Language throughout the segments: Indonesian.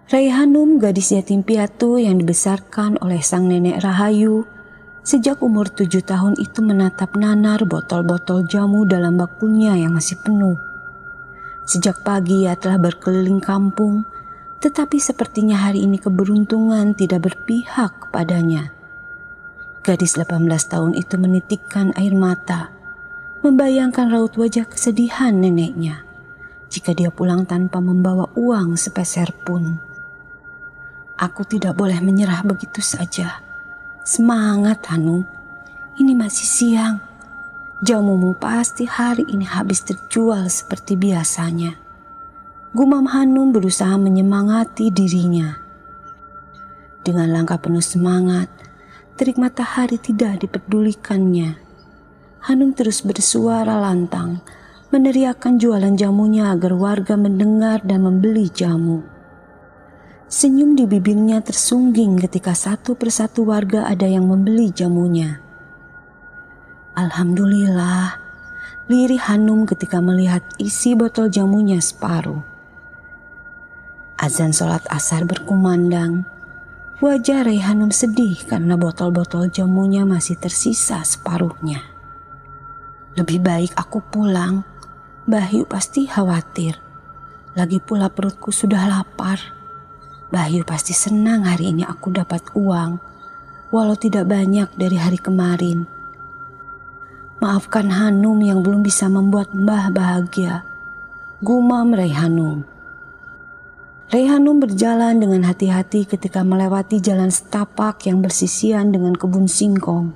Raihanum, gadis yatim piatu yang dibesarkan oleh sang nenek Rahayu, sejak umur 7 tahun itu menatap nanar botol-botol jamu dalam bakulnya yang masih penuh. Sejak pagi ia telah berkeliling kampung, tetapi sepertinya hari ini keberuntungan tidak berpihak kepadanya. Gadis 18 tahun itu menitikkan air mata, membayangkan raut wajah kesedihan neneknya jika dia pulang tanpa membawa uang sepeser pun. Aku tidak boleh menyerah begitu saja. Semangat Hanum, ini masih siang. Jamumu pasti hari ini habis terjual seperti biasanya. Gumam Hanum berusaha menyemangati dirinya. Dengan langkah penuh semangat, terik matahari tidak dipedulikannya. Hanum terus bersuara lantang, meneriakkan jualan jamunya agar warga mendengar dan membeli jamu. Senyum di bibirnya tersungging ketika satu persatu warga ada yang membeli jamunya. Alhamdulillah, lirih Hanum ketika melihat isi botol jamunya separuh. Azan sholat asar berkumandang. Wajah Raihanum sedih karena botol-botol jamunya masih tersisa separuhnya. Lebih baik aku pulang, Bayu pasti khawatir. Lagi pula perutku sudah lapar. Bayu pasti senang hari ini aku dapat uang, walau tidak banyak dari hari kemarin. Maafkan Hanum yang belum bisa membuat Mbah bahagia, gumam Raihanum. Raihanum berjalan dengan hati-hati ketika melewati jalan setapak yang bersisian dengan kebun singkong.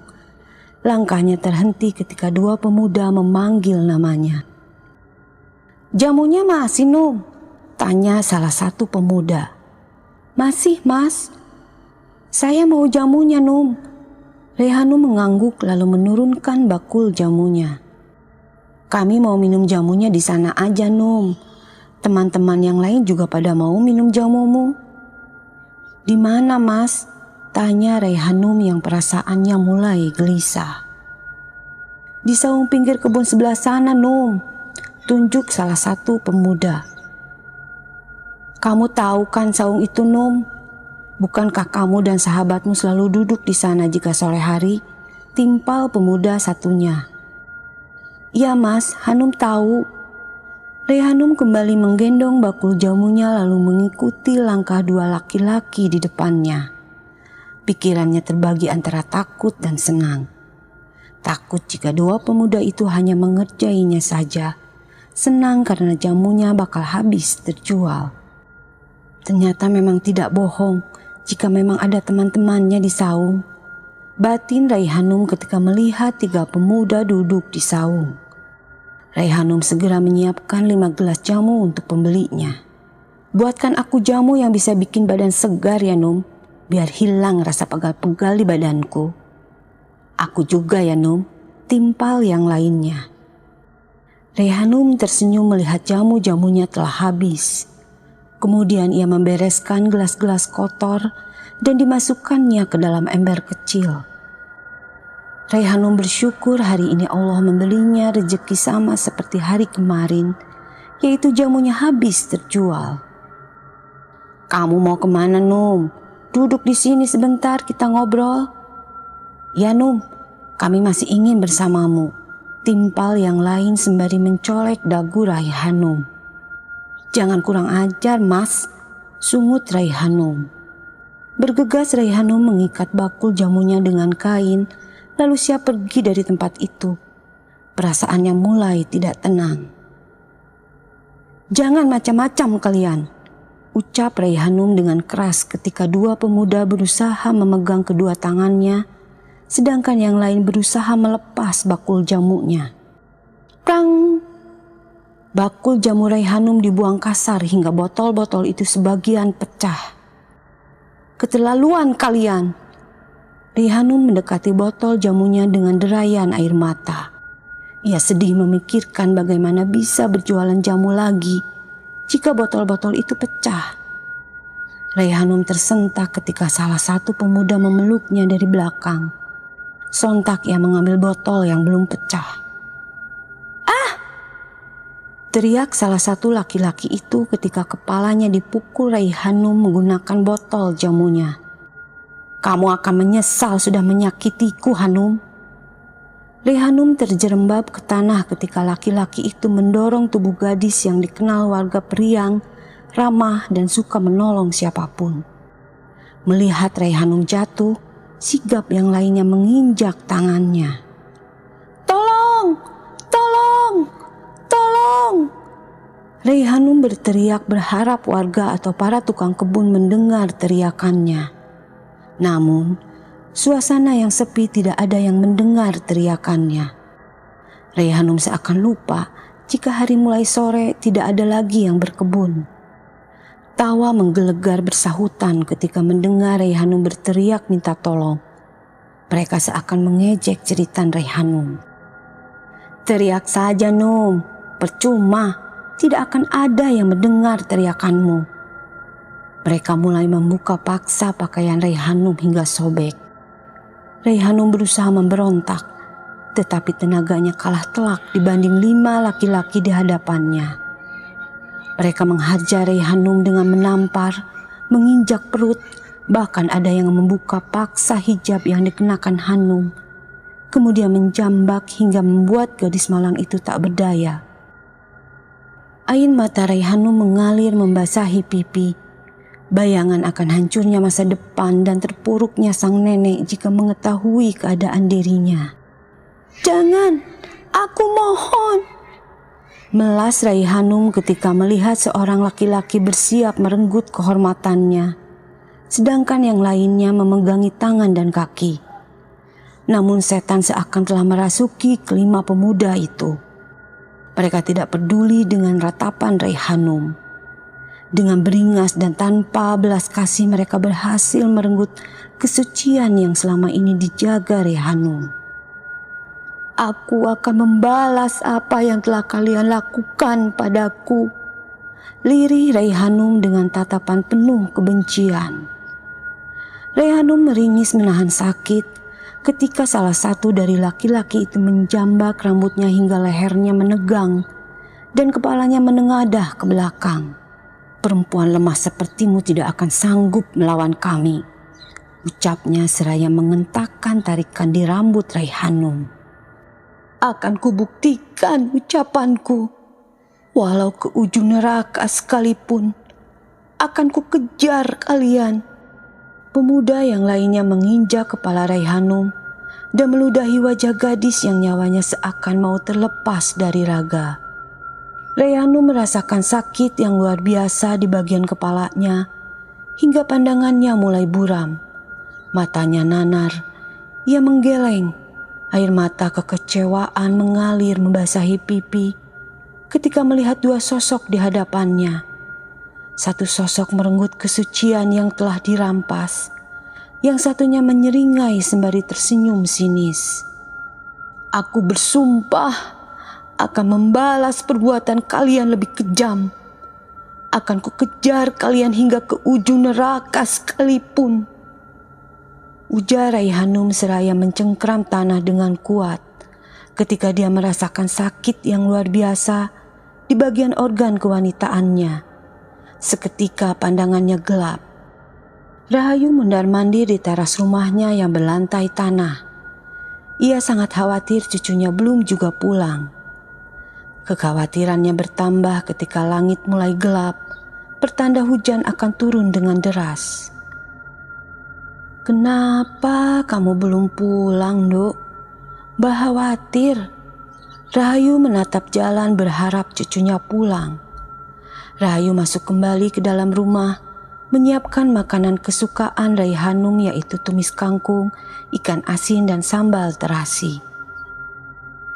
Langkahnya terhenti ketika dua pemuda memanggil namanya. "Jamunya masih, Num?" tanya salah satu pemuda. "Masih, Mas. Saya mau jamunya, Num." Raihanum mengangguk lalu menurunkan bakul jamunya. "Kami mau minum jamunya di sana aja, Num. Teman-teman yang lain juga pada mau minum jamumu." "Di mana, Mas?" tanya Raihanum yang perasaannya mulai gelisah. "Di saung pinggir kebun sebelah sana, Num," tunjuk salah satu pemuda. "Kamu tahu kan saung itu, Num? Bukankah kamu dan sahabatmu selalu duduk di sana jika sore hari?" timpal pemuda satunya. "Iya, Mas, Hanum tahu." Raihanum kembali menggendong bakul jamunya lalu mengikuti langkah dua laki-laki di depannya. Pikirannya terbagi antara takut dan senang. Takut jika dua pemuda itu hanya mengerjainya saja. Senang karena jamunya bakal habis terjual. Ternyata memang tidak bohong jika memang ada teman-temannya di saung. Batin Raihanum ketika melihat tiga pemuda duduk di saung. Raihanum segera menyiapkan 5 gelas jamu untuk pembelinya. "Buatkan aku jamu yang bisa bikin badan segar ya, Num, biar hilang rasa pegal-pegal di badanku." "Aku juga ya, Num," timpal yang lainnya. Raihanum tersenyum melihat jamu-jamunya telah habis. Kemudian ia membereskan gelas-gelas kotor dan dimasukkannya ke dalam ember kecil. Raihanum bersyukur hari ini Allah membelinya rezeki sama seperti hari kemarin, yaitu jamunya habis terjual. "Kamu mau kemana, Num? Duduk di sini sebentar kita ngobrol." "Ya, Num, kami masih ingin bersamamu," timpal yang lain sembari mencolek dagu Raihanum. "Jangan kurang ajar, Mas," sungut Raihanum. Bergegas Raihanum mengikat bakul jamunya dengan kain, lalu siap pergi dari tempat itu. Perasaannya mulai tidak tenang. "Jangan macam-macam kalian," ucap Raihanum dengan keras ketika dua pemuda berusaha memegang kedua tangannya, sedangkan yang lain berusaha melepas bakul jamunya. Prang! Bakul jamu Raihanum dibuang kasar hingga botol-botol itu sebagian pecah. "Keterlaluan kalian!" Raihanum mendekati botol jamunya dengan derayan air mata. Ia sedih memikirkan bagaimana bisa berjualan jamu lagi jika botol-botol itu pecah. Raihanum tersentak ketika salah satu pemuda memeluknya dari belakang. Sontak ia mengambil botol yang belum pecah. Teriak salah satu laki-laki itu ketika kepalanya dipukul Rai Hanum menggunakan botol jamunya. "Kamu akan menyesal sudah menyakitiku, Hanum." Rai Hanum terjerembab ke tanah ketika laki-laki itu mendorong tubuh gadis yang dikenal warga periang, ramah dan suka menolong siapapun. Melihat Rai Hanum jatuh, sigap yang lainnya menginjak tangannya. "Tolong! Tolong! Tolong!" Rai Hanum berteriak berharap warga atau para tukang kebun mendengar teriakannya. Namun, suasana yang sepi tidak ada yang mendengar teriakannya. Rai Hanum seakan lupa jika hari mulai sore tidak ada lagi yang berkebun. Tawa menggelegar bersahutan ketika mendengar Rai Hanum berteriak minta tolong. Mereka seakan mengejek jeritan Rai Hanum. "Teriak saja, Num. Percuma. Tidak akan ada yang mendengar teriakanmu." Mereka mulai membuka paksa pakaian Rai Hanum hingga sobek. Rai Hanum berusaha memberontak, tetapi tenaganya kalah telak dibanding 5 laki-laki di hadapannya. Mereka menghajar Rai Hanum dengan menampar, menginjak perut, bahkan ada yang membuka paksa hijab yang dikenakan Hanum, kemudian menjambak hingga membuat gadis malang itu tak berdaya. Air mata Rai Hanum mengalir membasahi pipi. Bayangan akan hancurnya masa depan dan terpuruknya sang nenek jika mengetahui keadaan dirinya. "Jangan, aku mohon!" melas Rai Hanum ketika melihat seorang laki-laki bersiap merenggut kehormatannya, sedangkan yang lainnya memegangi tangan dan kaki. Namun setan seakan telah merasuki kelima pemuda itu. Mereka tidak peduli dengan ratapan Rai Hanum. Dengan beringas dan tanpa belas kasih mereka berhasil merenggut kesucian yang selama ini dijaga Rai Hanum. "Aku akan membalas apa yang telah kalian lakukan padaku," lirih Rai Hanum dengan tatapan penuh kebencian. Rai Hanum meringis menahan sakit ketika salah satu dari laki-laki itu menjambak rambutnya hingga lehernya menegang dan kepalanya menengadah ke belakang. "Perempuan lemah sepertimu tidak akan sanggup melawan kami," ucapnya seraya mengentakkan tarikan di rambut Rai Hanum. "Akan kubuktikan ucapanku, walau ke ujung neraka sekalipun, akan kukejar kalian." Pemuda yang lainnya menginjak kepala Rai Hanum dan meludahi wajah gadis yang nyawanya seakan mau terlepas dari raga. Rai Hanum merasakan sakit yang luar biasa di bagian kepalanya hingga pandangannya mulai buram. Matanya nanar, ia menggeleng, air mata kekecewaan mengalir membasahi pipi ketika melihat 2 sosok di hadapannya. Satu sosok merenggut kesucian yang telah dirampas, yang satunya menyeringai sembari tersenyum sinis. "Aku bersumpah akan membalas perbuatan kalian lebih kejam. Akan kukejar kalian hingga ke ujung neraka sekalipun," ujar Rai Hanum seraya mencengkram tanah dengan kuat ketika dia merasakan sakit yang luar biasa di bagian organ kewanitaannya. Seketika pandangannya gelap. Rahayu mondar-mandir di teras rumahnya yang berlantai tanah. Ia sangat khawatir cucunya belum juga pulang. Kekhawatirannya bertambah ketika langit mulai gelap, pertanda hujan akan turun dengan deras. "Kenapa kamu belum pulang, Dok? Mbah khawatir." Rahayu menatap jalan berharap cucunya pulang. Rahayu masuk kembali ke dalam rumah, menyiapkan makanan kesukaan Rai Hanum yaitu tumis kangkung, ikan asin dan sambal terasi.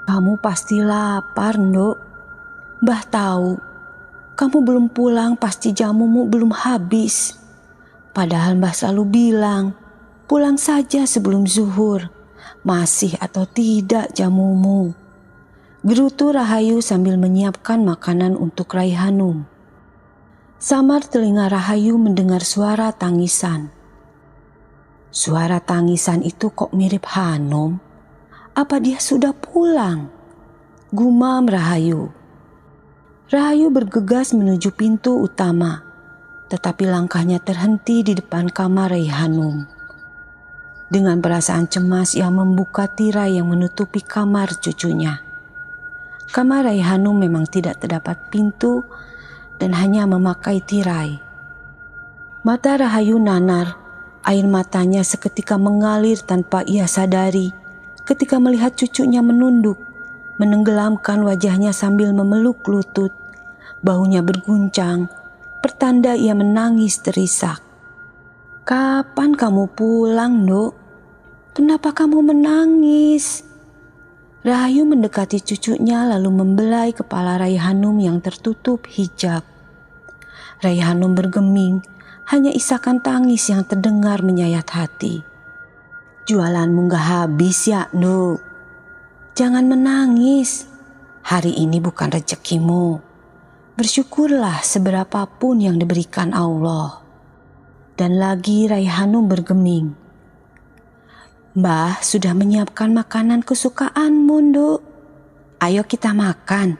"Kamu pasti lapar, Nduk. Mbah tahu, kamu belum pulang pasti jamumu belum habis. Padahal Mbah selalu bilang, pulang saja sebelum zuhur, masih atau tidak jamumu," gerutu Rahayu sambil menyiapkan makanan untuk Rai Hanum. Samar telinga Rahayu mendengar suara tangisan. Suara tangisan itu kok mirip Hanum? Apa dia sudah pulang? Gumam Rahayu. Rahayu bergegas menuju pintu utama, tetapi langkahnya terhenti di depan kamar Rai Hanum. Dengan perasaan cemas ia membuka tirai yang menutupi kamar cucunya. Kamar Rai Hanum memang tidak terdapat pintu dan hanya memakai tirai. Mata Rahayu nanar, air matanya seketika mengalir tanpa ia sadari ketika melihat cucunya menunduk, menenggelamkan wajahnya sambil memeluk lutut. Bahunya berguncang, pertanda ia menangis terisak. "Kapan kamu pulang, Nduk? Kenapa kamu menangis?" Rahayu mendekati cucunya lalu membelai kepala Rai Hanum yang tertutup hijab. Rai Hanum bergeming, hanya isakan tangis yang terdengar menyayat hati. "Jualanmu gak habis ya, Nduk? Jangan menangis. Hari ini bukan rezekimu. Bersyukurlah seberapapun yang diberikan Allah." Dan lagi Rai Hanum bergeming. "Mbah sudah menyiapkan makanan kesukaanmu, Nduk. Ayo kita makan.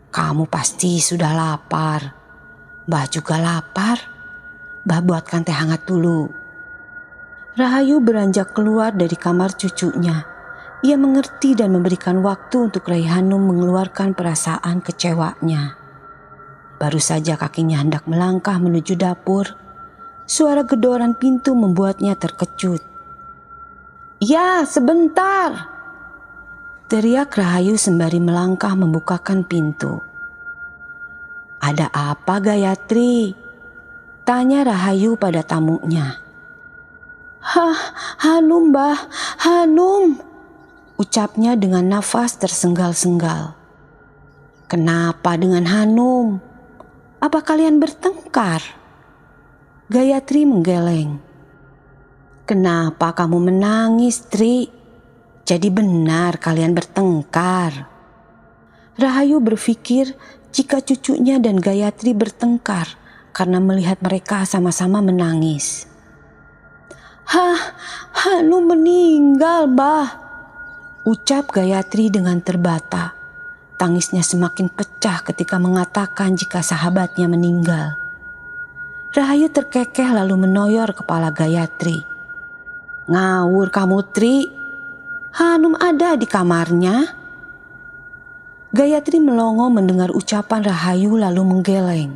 Kamu pasti sudah lapar. Mbah juga lapar. Mbah buatkan teh hangat dulu." Rahayu beranjak keluar dari kamar cucunya. Ia mengerti dan memberikan waktu untuk Rai Hanum mengeluarkan perasaan kecewanya. Baru saja kakinya hendak melangkah menuju dapur, suara gedoran pintu membuatnya terkejut. "Ya, sebentar!" teriak Rahayu sembari melangkah membukakan pintu. "Ada apa, Gayatri?" tanya Rahayu pada tamunya. Hanum, Mbah, Hanum," ucapnya dengan nafas tersenggal-senggal. "Kenapa dengan Hanum? Apa kalian bertengkar?" Gayatri menggeleng. "Kenapa kamu menangis, Tri? Jadi benar kalian bertengkar." Rahayu berpikir jika cucunya dan Gayatri bertengkar karena melihat mereka sama-sama menangis. Hanum meninggal, Mbah," ucap Gayatri dengan terbata. Tangisnya semakin pecah ketika mengatakan jika sahabatnya meninggal. Rahayu terkekeh lalu menoyor kepala Gayatri. "Ngawur kamu, Tri. Hanum ada di kamarnya." Gayatri melongo mendengar ucapan Rahayu lalu menggeleng.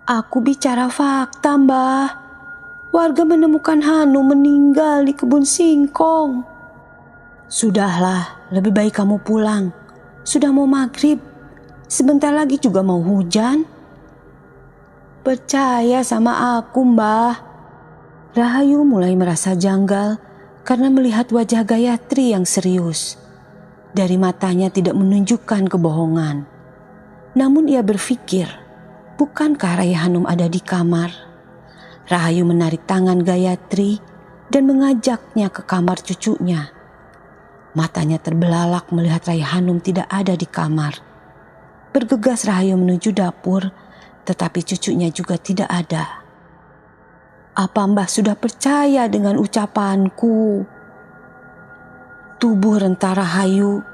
"Aku bicara fakta, Mbah. Warga menemukan Hanum meninggal di kebun singkong." "Sudahlah, lebih baik kamu pulang. Sudah mau maghrib. Sebentar lagi juga mau hujan." "Percaya sama aku, Mbah." Rahayu mulai merasa janggal karena melihat wajah Gayatri yang serius. Dari matanya tidak menunjukkan kebohongan. Namun ia berpikir, bukankah Rai Hanum ada di kamar? Rahayu menarik tangan Gayatri dan mengajaknya ke kamar cucunya. Matanya terbelalak melihat Rai Hanum tidak ada di kamar. Bergegas Rahayu menuju dapur, tetapi cucunya juga tidak ada. "Apa Mbah sudah percaya dengan ucapanku?" Tubuh renta Rahayu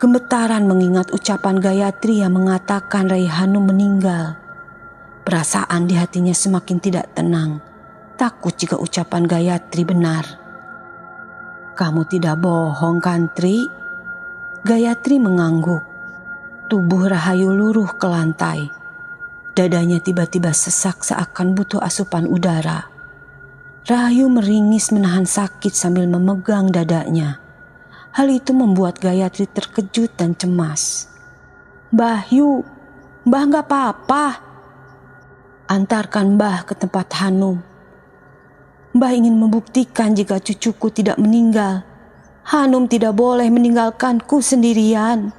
gemetaran mengingat ucapan Gayatri yang mengatakan Rai Hanum meninggal. Perasaan di hatinya semakin tidak tenang, takut jika ucapan Gayatri benar. "Kamu tidak bohong kan, Tri?" Gayatri mengangguk. Tubuh Rahayu luruh ke lantai. Dadanya tiba-tiba sesak seakan butuh asupan udara. Rahayu meringis menahan sakit sambil memegang dadanya. Hal itu membuat Gayatri terkejut dan cemas. "Mbahyu, Mbah gak apa-apa. Antarkan Mbah ke tempat Hanum. Mbah ingin membuktikan jika cucuku tidak meninggal. Hanum tidak boleh meninggalkanku sendirian."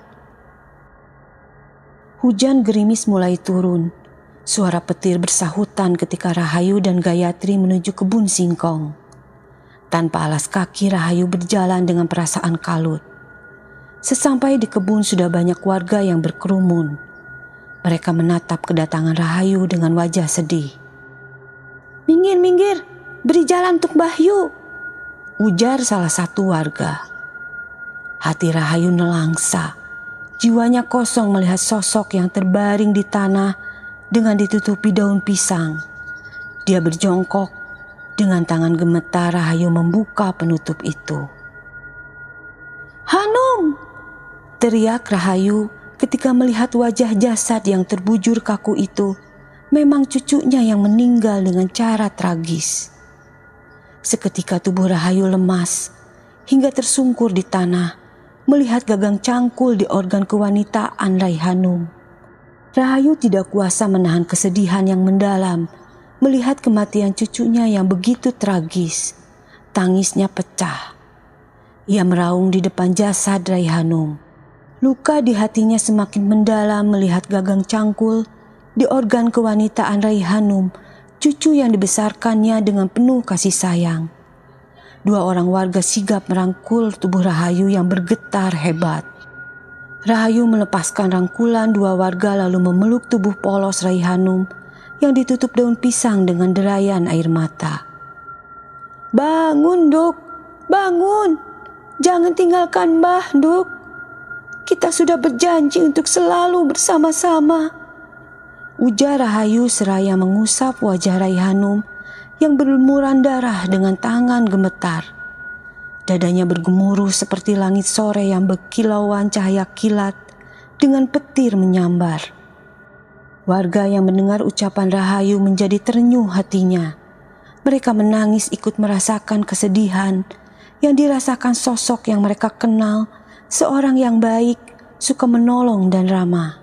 Hujan gerimis mulai turun. Suara petir bersahutan ketika Rahayu dan Gayatri menuju kebun singkong. Tanpa alas kaki, Rahayu berjalan dengan perasaan kalut. Sesampai di kebun sudah banyak warga yang berkerumun. Mereka menatap kedatangan Rahayu dengan wajah sedih. "Minggir, minggir, beri jalan untuk Mbahyu," ujar salah satu warga. Hati Rahayu nelangsa. Jiwanya kosong melihat sosok yang terbaring di tanah dengan ditutupi daun pisang. Dia berjongkok, dengan tangan gemetar Rahayu membuka penutup itu. "Hanum!" teriak Rahayu ketika melihat wajah jasad yang terbujur kaku itu. Memang cucunya yang meninggal dengan cara tragis. Seketika tubuh Rahayu lemas hingga tersungkur di tanah melihat gagang cangkul di organ kewanitaan Raihanum. Rahayu tidak kuasa menahan kesedihan yang mendalam melihat kematian cucunya yang begitu tragis. Tangisnya pecah. Ia meraung di depan jasad Raihanum. Luka di hatinya semakin mendalam melihat gagang cangkul di organ kewanitaan Raihanum, cucu yang dibesarkannya dengan penuh kasih sayang. Dua orang warga sigap merangkul tubuh Rahayu yang bergetar hebat. Rahayu melepaskan rangkulan dua warga lalu memeluk tubuh polos Raihanum yang ditutup daun pisang dengan derayan air mata. "Bangun, Duk, bangun. Jangan tinggalkan Mbah, Duk. Kita sudah berjanji untuk selalu bersama-sama," ujar Rahayu seraya mengusap wajah Raihanum yang berlumuran darah dengan tangan gemetar. Dadanya bergemuruh seperti langit sore yang berkilauan cahaya kilat dengan petir menyambar. Warga yang mendengar ucapan Rahayu menjadi terenyuh hatinya. Mereka menangis ikut merasakan kesedihan yang dirasakan sosok yang mereka kenal, seorang yang baik, suka menolong dan ramah.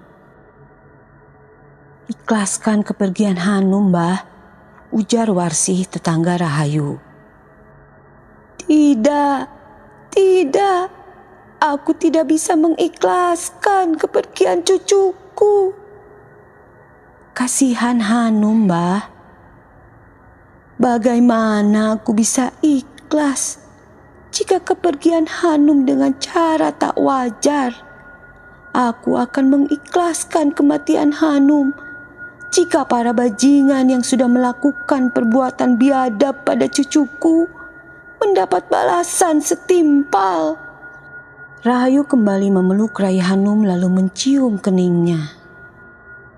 "Ikhlaskan kepergian Hanum, Mbah," ujar Warsih tetangga Rahayu. "Tidak, tidak. Aku tidak bisa mengikhlaskan kepergian cucuku." "Kasihan Hanum, Mbah." "Bagaimana aku bisa ikhlas jika kepergian Hanum dengan cara tak wajar? Aku akan mengikhlaskan kematian Hanum jika para bajingan yang sudah melakukan perbuatan biadab pada cucuku mendapat balasan setimpal." Rahayu kembali memeluk Raihanum lalu mencium keningnya.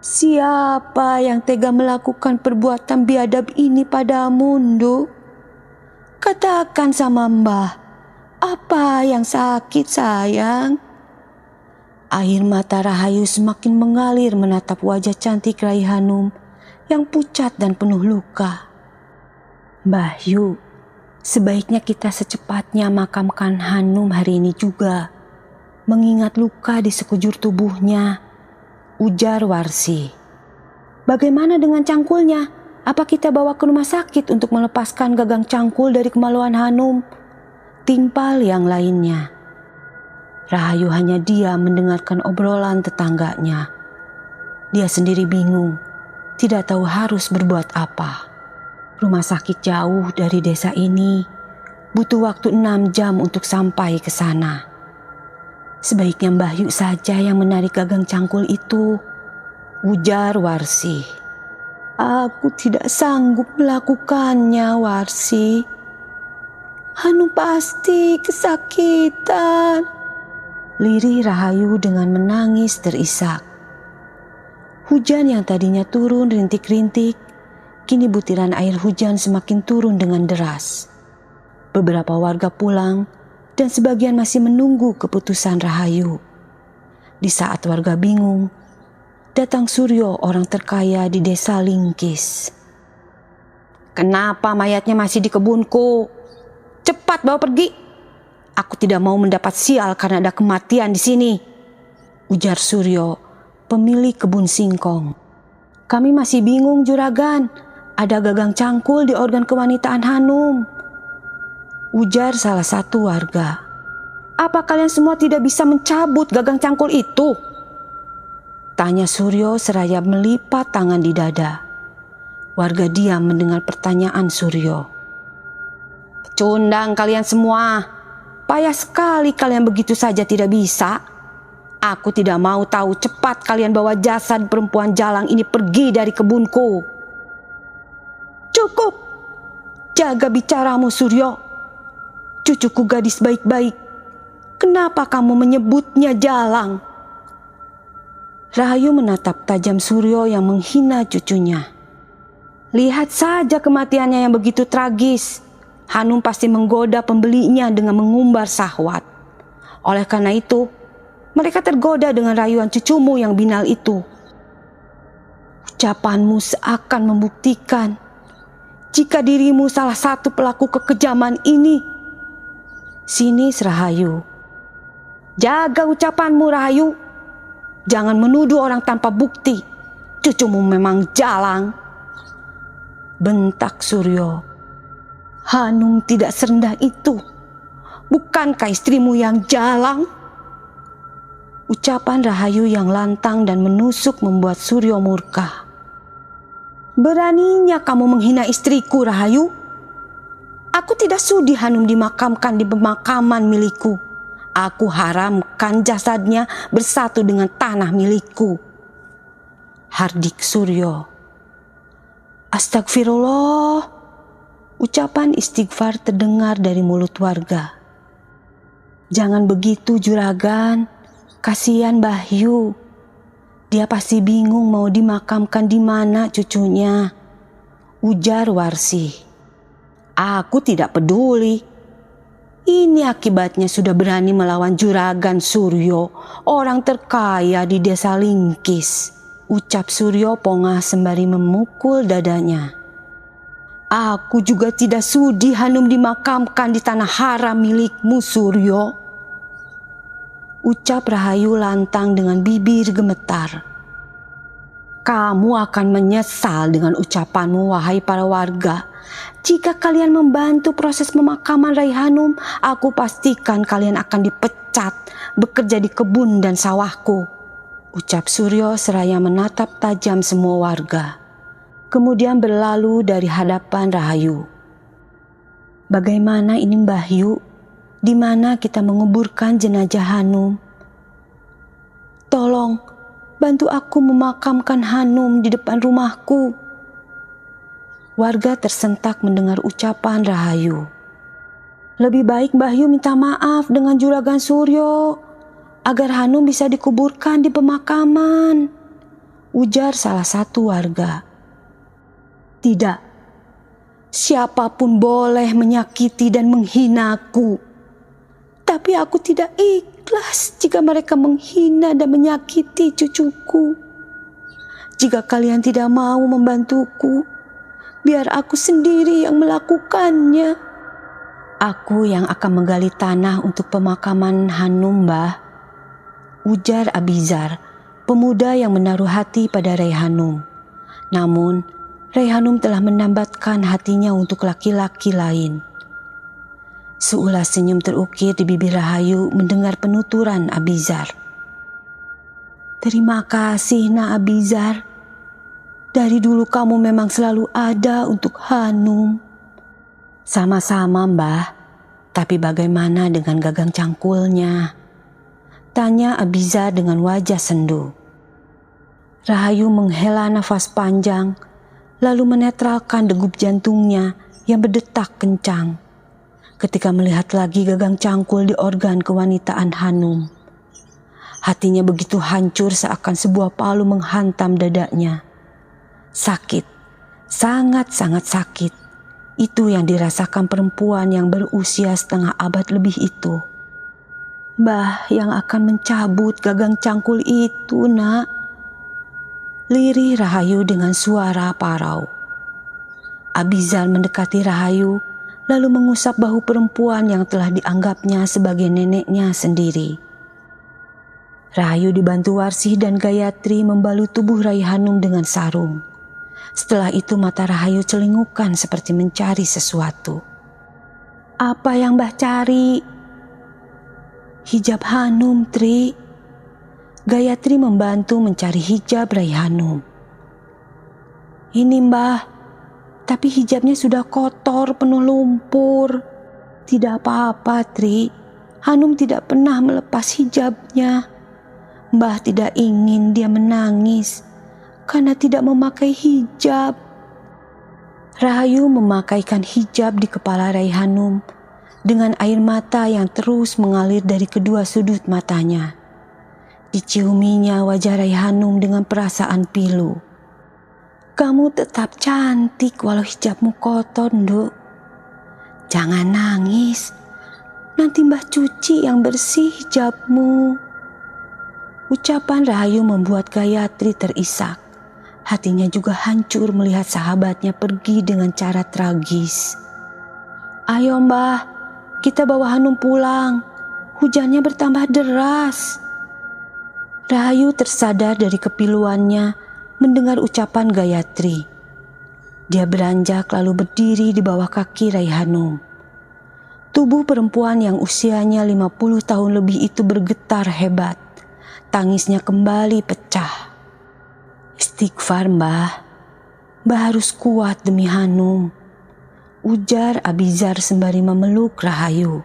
"Siapa yang tega melakukan perbuatan biadab ini padamu, Nduk? Katakan sama Mbah, apa yang sakit, sayang?" Air mata Rahayu semakin mengalir menatap wajah cantik Raihanum yang pucat dan penuh luka. "Mbah Yu, sebaiknya kita secepatnya makamkan Hanum hari ini juga, mengingat luka di sekujur tubuhnya," ujar Warsi. "Bagaimana dengan cangkulnya? Apa kita bawa ke rumah sakit untuk melepaskan gagang cangkul dari kemaluan Hanum?" timpal yang lainnya. Rahayu hanya diam mendengarkan obrolan tetangganya. Dia sendiri bingung, tidak tahu harus berbuat apa. Rumah sakit jauh dari desa ini, butuh waktu 6 jam untuk sampai ke sana. Sebaiknya Mbah Yu saja yang menarik gagang cangkul itu, ujar Warsi. "Aku tidak sanggup melakukannya, Warsi. Hanum pasti kesakitan," lirih Rahayu dengan menangis terisak. Hujan yang tadinya turun rintik-rintik, kini butiran air hujan semakin turun dengan deras. Beberapa warga pulang dan sebagian masih menunggu keputusan Rahayu. Di saat warga bingung, datang Suryo, orang terkaya di desa Lingkis. "Kenapa mayatnya masih di kebunku? Cepat bawa pergi. Aku tidak mau mendapat sial karena ada kematian di sini," ujar Suryo, pemilik kebun singkong. "Kami masih bingung, Juragan. Ada gagang cangkul di organ kewanitaan Hanum," ujar salah satu warga. "Apa kalian semua tidak bisa mencabut gagang cangkul itu?" tanya Suryo seraya melipat tangan di dada. Warga diam mendengar pertanyaan Suryo. "Pecundang kalian semua. Payah sekali kalian begitu saja tidak bisa. Aku tidak mau tahu, cepat kalian bawa jasad perempuan jalang ini pergi dari kebunku." "Cukup. Jaga bicaramu, Suryo. Cucuku gadis baik-baik. Kenapa kamu menyebutnya jalang? Rahayu menatap tajam Suryo yang menghina cucunya. Lihat saja kematiannya yang begitu tragis. Hanum pasti menggoda pembelinya dengan mengumbar syahwat. Oleh karena itu, mereka tergoda dengan rayuan cucumu yang binal itu. Ucapanmu seakan membuktikan jika dirimu salah satu pelaku kekejaman ini. Sinis Rahayu. Jaga ucapanmu, Rahayu. Jangan menuduh orang tanpa bukti. Cucumu memang jalang. Bentak Suryo. Hanum tidak serendah itu. Bukankah istrimu yang jalang? Ucapan Rahayu yang lantang dan menusuk membuat Suryo murka. Beraninya kamu menghina istriku, Rahayu. Aku tidak sudi Hanum dimakamkan di pemakaman milikku. Aku haramkan jasadnya bersatu dengan tanah milikku. Hardik Suryo. Astagfirullah. Ucapan istighfar terdengar dari mulut warga. Jangan begitu juragan. Kasihan Bahyu. Dia pasti bingung mau dimakamkan di mana cucunya. Ujar Warsi. Aku tidak peduli. Ini akibatnya sudah berani melawan juragan Suryo, orang terkaya di desa Lingkis. Ucap Suryo pongah sembari memukul dadanya. Aku juga tidak sudi Hanum dimakamkan di tanah haram milikmu, Suryo. Ucap Rahayu lantang dengan bibir gemetar. Kamu akan menyesal dengan ucapanmu, wahai para warga. Jika kalian membantu proses pemakaman Rai Hanum, aku pastikan kalian akan dipecat bekerja di kebun dan sawahku. Ucap Suryo seraya menatap tajam semua warga. Kemudian berlalu dari hadapan Rahayu. Bagaimana ini Mbah Yu? Di mana kita menguburkan jenazah Hanum? Tolong, bantu aku memakamkan Hanum di depan rumahku. Warga tersentak mendengar ucapan Rahayu. Lebih baik Mbah Yu minta maaf dengan juragan Suryo agar Hanum bisa dikuburkan di pemakaman. Ujar salah satu warga. Tidak, siapapun boleh menyakiti dan menghinaku. Tapi aku tidak ikhlas jika mereka menghina dan menyakiti cucuku. Jika kalian tidak mau membantuku, biar aku sendiri yang melakukannya. Aku yang akan menggali tanah untuk pemakaman Hanum, Mbah. Ujar Abizar, pemuda yang menaruh hati pada Rai Hanum. Namun, Rai Hanum telah menambatkan hatinya untuk laki-laki lain. Seulas senyum terukir di bibir Rahayu mendengar penuturan Abizar. Terima kasih, Nak Abizar. Dari dulu kamu memang selalu ada untuk Hanum. Sama-sama, Mbah. Tapi bagaimana dengan gagang cangkulnya? Tanya Abizar dengan wajah sendu. Rahayu menghela nafas panjang, lalu menetralkan degup jantungnya yang berdetak kencang. Ketika melihat lagi gagang cangkul di organ kewanitaan Hanum. Hatinya begitu hancur seakan sebuah palu menghantam dadanya. Sakit, sangat-sangat sakit. Itu yang dirasakan perempuan yang berusia setengah abad lebih itu. Mbah yang akan mencabut gagang cangkul itu, Nak. Lirih Rahayu dengan suara parau. Abizar mendekati Rahayu, lalu mengusap bahu perempuan yang telah dianggapnya sebagai neneknya sendiri. Rahayu dibantu Warsih dan Gayatri membalut tubuh Rai Hanum dengan sarung. Setelah itu mata Rahayu celingukan seperti mencari sesuatu. Apa yang Mbah cari? Hijab Hanum, Tri. Gayatri membantu mencari hijab Rai Hanum. Ini Mbah, tapi hijabnya sudah kotor penuh lumpur. Tidak apa-apa, Tri. Hanum tidak pernah melepas hijabnya. Mbah tidak ingin dia menangis karena tidak memakai hijab. Rahayu memakaikan hijab di kepala Rai Hanum dengan air mata yang terus mengalir dari kedua sudut matanya. Diciuminya wajah Raihanum dengan perasaan pilu. Kamu tetap cantik walau hijabmu kotor, Nduk. Jangan nangis, nanti Mbah cuci yang bersih hijabmu. Ucapan Rahayu membuat Gayatri terisak. Hatinya juga hancur melihat sahabatnya pergi dengan cara tragis. Ayo Mbah, kita bawa Hanum pulang. Hujannya bertambah deras. Rahayu tersadar dari kepiluannya mendengar ucapan Gayatri. Dia beranjak lalu berdiri di bawah kaki Raihanum. Tubuh perempuan yang usianya 50 tahun lebih itu bergetar hebat. Tangisnya kembali pecah. Istighfar Mbah, Mbah harus kuat demi Hanum, ujar Abizar sembari memeluk Rahayu.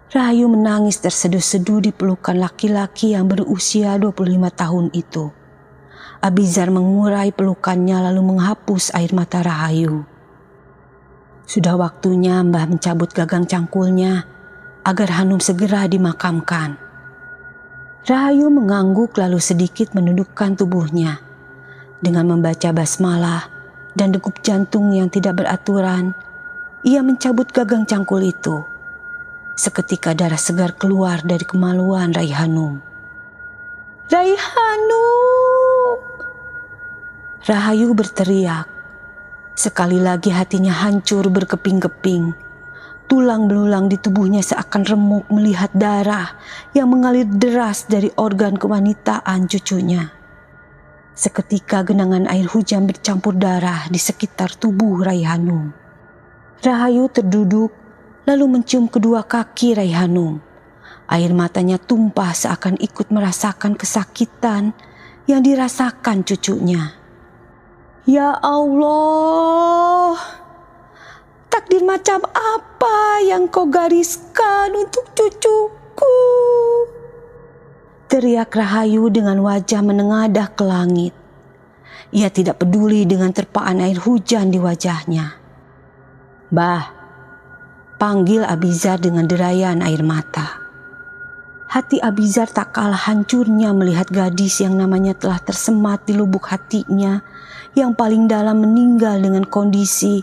Rahayu menangis terseduh-seduh di pelukan laki-laki yang berusia 25 tahun itu. Abizar mengurai pelukannya lalu menghapus air mata Rahayu. Sudah waktunya Mbah mencabut gagang cangkulnya agar Hanum segera dimakamkan. Rahayu mengangguk lalu sedikit menundukkan tubuhnya. Dengan membaca basmalah dan degup jantung yang tidak beraturan, ia mencabut gagang cangkul itu. Seketika darah segar keluar dari kemaluan Raihanum. Raihanum! Rahayu berteriak. Sekali lagi hatinya hancur berkeping-keping. Tulang belulang di tubuhnya seakan remuk melihat darah yang mengalir deras dari organ kewanitaan cucunya. Seketika genangan air hujan bercampur darah di sekitar tubuh Raihanum. Rahayu terduduk lalu mencium kedua kaki Raihanum. Air matanya tumpah seakan ikut merasakan kesakitan yang dirasakan cucunya. Ya Allah, takdir macam apa yang kau gariskan untuk cucuku? Teriak Rahayu dengan wajah menengadah ke langit. Ia tidak peduli dengan terpaan air hujan di wajahnya. Bah, panggil Abizar dengan derayan air mata. Hati Abizar tak kalah hancurnya melihat gadis yang namanya telah tersemat di lubuk hatinya yang paling dalam meninggal dengan kondisi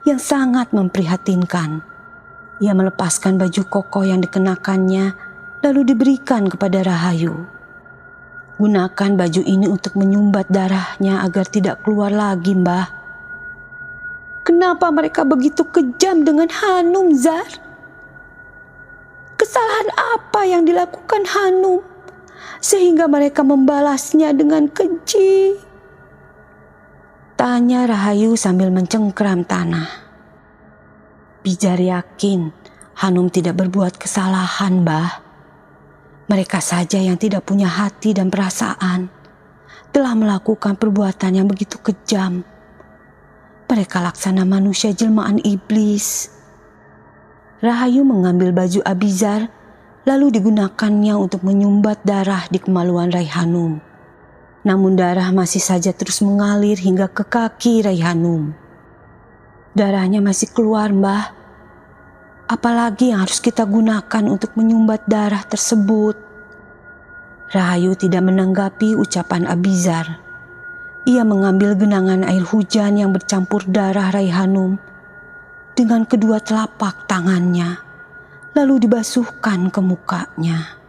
yang sangat memprihatinkan. Ia melepaskan baju koko yang dikenakannya lalu diberikan kepada Rahayu. Gunakan baju ini untuk menyumbat darahnya agar tidak keluar lagi, Mbah. Kenapa mereka begitu kejam dengan Hanum, Zar? Kesalahan apa yang dilakukan Hanum sehingga mereka membalasnya dengan keji? Tanya Rahayu sambil mencengkram tanah. Bijar yakin Hanum tidak berbuat kesalahan, Mbah. Mereka saja yang tidak punya hati dan perasaan telah melakukan perbuatan yang begitu kejam. Mereka laksana manusia jelmaan iblis. Rahayu mengambil baju Abizar lalu digunakannya untuk menyumbat darah di kemaluan Raihanum. Namun darah masih saja terus mengalir hingga ke kaki Raihanum. Darahnya masih keluar, Mbah. Apalagi yang harus kita gunakan untuk menyumbat darah tersebut? Rahayu tidak menanggapi ucapan Abizar. Ia mengambil genangan air hujan yang bercampur darah Raihanum dengan kedua telapak tangannya, lalu dibasuhkan ke mukanya.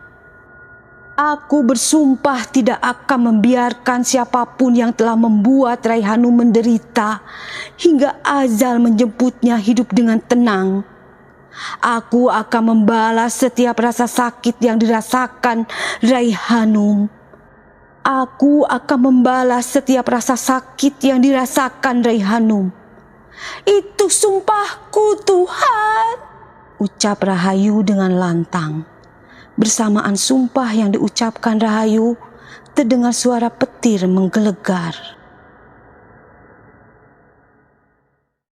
Aku bersumpah tidak akan membiarkan siapapun yang telah membuat Raihanum menderita hingga azal menjemputnya hidup dengan tenang. Aku akan membalas setiap rasa sakit yang dirasakan Raihanum. Aku akan membalas setiap rasa sakit yang dirasakan Raihanum. Itu sumpahku, Tuhan, ucap Rahayu dengan lantang. Bersamaan sumpah yang diucapkan Rahayu, terdengar suara petir menggelegar.